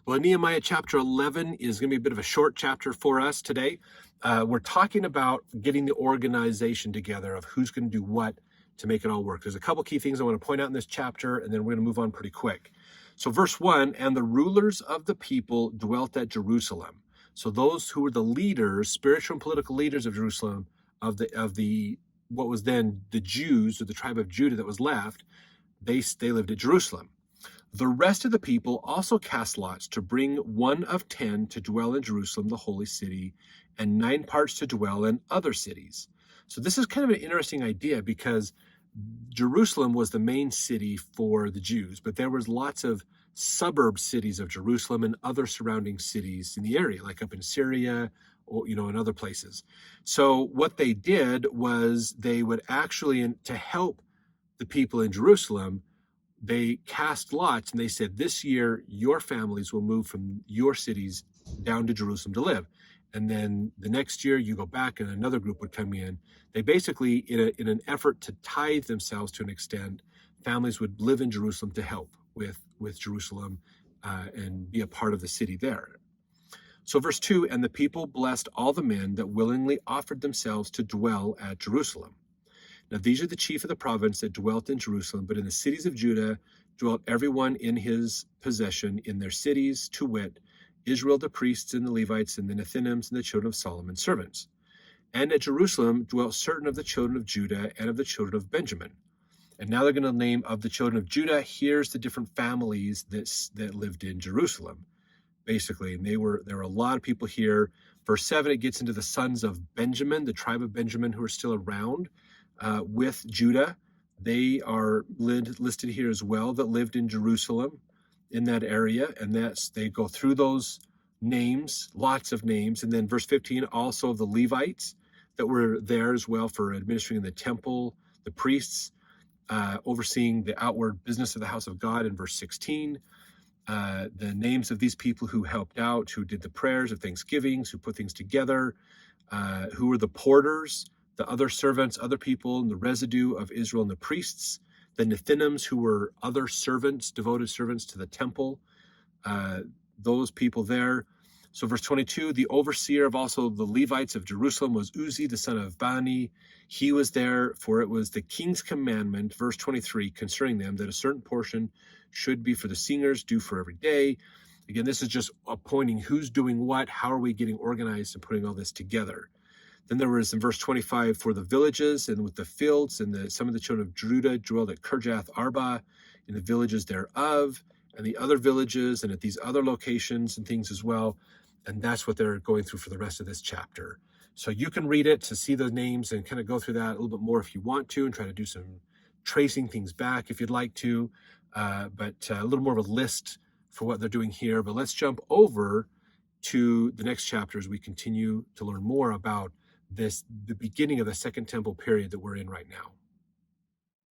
Well, Nehemiah chapter 11 is going to be a bit of a short chapter for us today. We're talking about getting the organization together of who's going to do what to make it all work. There's a couple key things I want to point out in this chapter, and then we're going to move on pretty quick. So verse 1, and the rulers of the people dwelt at Jerusalem. So those who were the leaders, spiritual and political leaders of Jerusalem, of the what was then the Jews, or the tribe of Judah that was left, they lived at Jerusalem. The rest of the people also cast lots to bring 1 of 10 to dwell in Jerusalem, the holy city, and 9 parts to dwell in other cities. So this is kind of an interesting idea because Jerusalem was the main city for the Jews, but there was lots of suburb cities of Jerusalem and other surrounding cities in the area, like up in Syria, or in other places. So what they did was they would actually, to help the people in Jerusalem, they cast lots and they said, this year your families will move from your cities down to Jerusalem to live. And then the next year you go back and another group would come in. They basically, in an effort to tithe themselves to an extent, families would live in Jerusalem to help with Jerusalem and be a part of the city there. So verse 2, and the people blessed all the men that willingly offered themselves to dwell at Jerusalem. Now these are the chief of the province that dwelt in Jerusalem, but in the cities of Judah dwelt everyone in his possession in their cities, to wit, Israel the priests and the Levites and the Nethinims and the children of Solomon's servants. And at Jerusalem dwelt certain of the children of Judah and of the children of Benjamin. And now they're going to name of the children of Judah. Here's the different families that lived in Jerusalem, basically. And there were a lot of people here. Verse 7, it gets into the sons of Benjamin, the tribe of Benjamin, who are still around with Judah. They are listed here as well, that lived in Jerusalem in that area. And they go through those names, lots of names. And then verse 15, also the Levites that were there as well for administering in the temple, the priests overseeing the outward business of the house of God in verse 16. The names of these people who helped out, who did the prayers of thanksgivings, who put things together, who were the porters, the other servants, other people, and the residue of Israel and the priests, the Nethinims, who were other servants, devoted servants to the temple, those people there. So verse 22, the overseer of also the Levites of Jerusalem was Uzi, the son of Bani. He was there, for it was the king's commandment, verse 23, concerning them, that a certain portion should be for the singers, due for every day. Again, this is just appointing who's doing what, how are we getting organized and putting all this together. Then there was in verse 25, for the villages and with the fields, and some of the children of Judah dwelled at Kirjath Arba, in the villages thereof, and the other villages, and at these other locations and things as well. And that's what they're going through for the rest of this chapter. So you can read it to see the names and kind of go through that a little bit more if you want to, and try to do some tracing things back if you'd like to, but a little more of a list for what they're doing here. But let's jump over to the next chapter as we continue to learn more about the beginning of the Second Temple period that we're in right now.